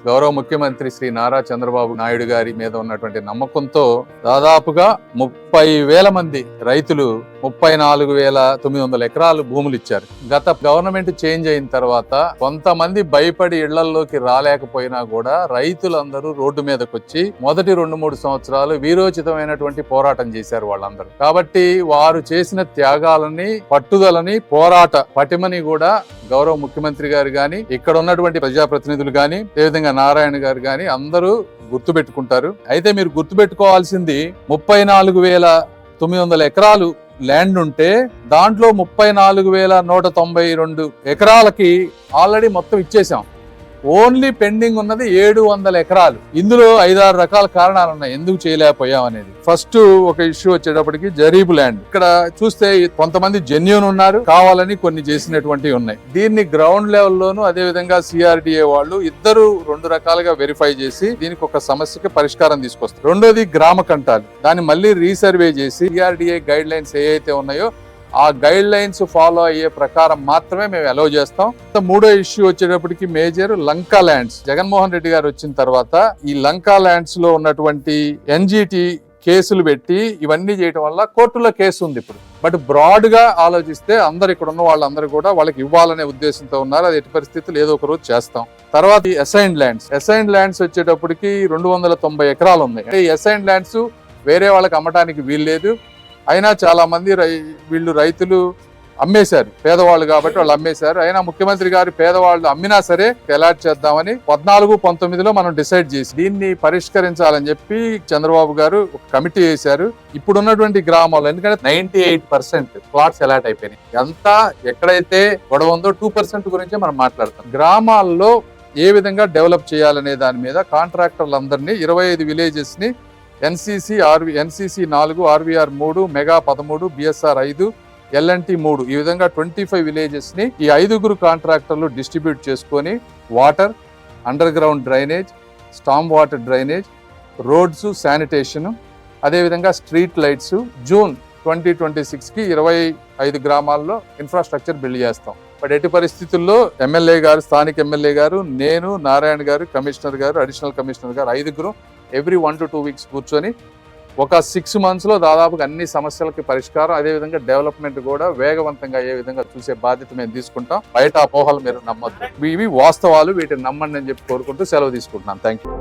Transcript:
గౌరవ ముఖ్యమంత్రి శ్రీ నారా చంద్రబాబు నాయుడు గారి మీద ఉన్నటువంటి నమ్మకంతో దాదాపుగా 30,000 మంది రైతులు 34,900 ఎకరాలు భూములు ఇచ్చారు. గత గవర్నమెంట్ చేంజ్ అయిన తర్వాత కొంతమంది భయపడి ఇళ్లలోకి రాలేకపోయినా కూడా రైతులందరూ రోడ్డు మీదకి వచ్చి మొదటి 2-3 సంవత్సరాలు వీరోచితమైనటువంటి పోరాటం చేశారు వాళ్ళందరూ. కాబట్టి వారు చేసిన త్యాగాలని, పట్టుదలని, పోరాట పటిమని కూడా గౌరవ ముఖ్యమంత్రి గారు గాని, ఇక్కడ ఉన్నటువంటి ప్రజాప్రతినిధులు గాని, అదేవిధంగా నారాయణ గారు గాని అందరూ గుర్తుపెట్టుకుంటారు. అయితే మీరు గుర్తుపెట్టుకోవాల్సింది 34,900 ఎకరాలు ల్యాండ్ ఉంటే దాంట్లో 34,192 ఎకరాలకి ఆల్రెడీ మొత్తం ఇచ్చేసాం. ఓన్లీ పెండింగ్ ఉన్నది 700 ఎకరాలు. ఇందులో 5-6 రకాల కారణాలు ఉన్నాయి ఎందుకు చేయలేకపోయాం అనేది. ఫస్ట్ ఒక ఇష్యూ వచ్చేటప్పటికి జరీబ్ ల్యాండ్. ఇక్కడ చూస్తే కొంతమంది జెన్యూన్ ఉన్నారు, కావాలని కొన్ని చేసినటువంటివి ఉన్నాయి. దీన్ని గ్రౌండ్ లెవెల్లోనూ అదే విధంగా సిఆర్డిఏ వాళ్ళు ఇద్దరు 2 రకాలుగా వెరిఫై చేసి దీనికి ఒక సమస్యకి పరిష్కారం తీసుకొస్తారు. రెండోది గ్రామ కంటాలు, దాన్ని మళ్ళీ రీసర్వే చేసి సిఆర్డిఏ గైడ్ లైన్స్ ఏవైతే ఉన్నాయో ఆ గైడ్ లైన్స్ ఫాలో అయ్యే ప్రకారం మాత్రమే మేము అలౌ చేస్తాం. మూడో ఇష్యూ వచ్చేటప్పటికి మేజర్ లంకా ల్యాండ్స్. జగన్మోహన్ రెడ్డి గారు వచ్చిన తర్వాత ఈ లంకా ల్యాండ్స్ లో ఉన్నటువంటి ఎన్జిటి కేసులు పెట్టి ఇవన్నీ చేయడం వల్ల కోర్టులో కేసు ఉంది ఇప్పుడు. బట్ బ్రాడ్ గా ఆలోచిస్తే అందరు ఇక్కడ ఉన్న వాళ్ళందరూ కూడా వాళ్ళకి ఇవ్వాలనే ఉద్దేశంతో ఉన్నారు. అది ఎట్టి పరిస్థితులు ఏదో ఒక రోజు చేస్తాం. తర్వాత ఈ అసైన్డ్ ల్యాండ్స్ వచ్చేటప్పటికి 290 ఎకరాలు ఉన్నాయి. ఈ అసైన్డ్ ల్యాండ్స్ వేరే వాళ్ళకి అమ్మటానికి వీల్లేదు. అయినా చాలా మంది వీళ్ళు రైతులు అమ్మేశారు, పేదవాళ్ళు కాబట్టి వాళ్ళు అమ్మేశారు. అయినా ముఖ్యమంత్రి గారు పేదవాళ్ళు అమ్మినా సరే అలాట్ చేద్దామని 14-19లో మనం డిసైడ్ చేసి దీన్ని పరిష్కరించాలని చెప్పి చంద్రబాబు గారు ఒక కమిటీ వేశారు. ఇప్పుడు ఉన్నటువంటి గ్రామాల్లో ఎందుకంటే 98% ప్లాట్స్ అలాట్ అయిపోయినాయి. అంతా ఎక్కడైతే గొడవ ఉందో 2% గురించే మనం మాట్లాడతాం. గ్రామాల్లో ఏ విధంగా డెవలప్ చేయాలనే దాని మీద కాంట్రాక్టర్లందరినీ 25 విలేజెస్ ని NCC 4, RVR 3, Mega 13, BSR 5, LNT 3 ఈ విధంగా 25 విలేజెస్ ని ఈ 5 కాంట్రాక్టర్లు డిస్ట్రిబ్యూట్ చేసుకొని water, under ground drainage, storm water drainage, roads, sanitation, అదేవిధంగా స్ట్రీట్ లైట్స్ జూన్ 2026కి 25 గ్రామాల్లో ఇన్ఫ్రాస్ట్రక్చర్ బిల్డ్ చేస్తాం. బట్ ఎట్టి పరిస్థితుల్లో ఎమ్మెల్యే గారు, స్థానిక ఎమ్మెల్యే గారు, నేను, నారాయణ గారు, కమిషనర్ గారు, అడిషనల్ కమిషనర్ గారు 5 ఎవ్రీ 1 to 2 weeks కూర్చొని ఒక 6 months లో దాదాపుగా అన్ని సమస్యలకి పరిష్కారం, అదేవిధంగా డెవలప్మెంట్ కూడా వేగవంతంగా అయ్యే విధంగా చూసే బాధ్యత మేము తీసుకుంటాం. బయట అపోహలు మీరు నమ్మొద్దు, ఇవి వాస్తవాలు, వీటిని నమ్మండి అని చెప్పి కోరుకుంటూ సెలవు తీసుకుంటున్నాను. Thank you.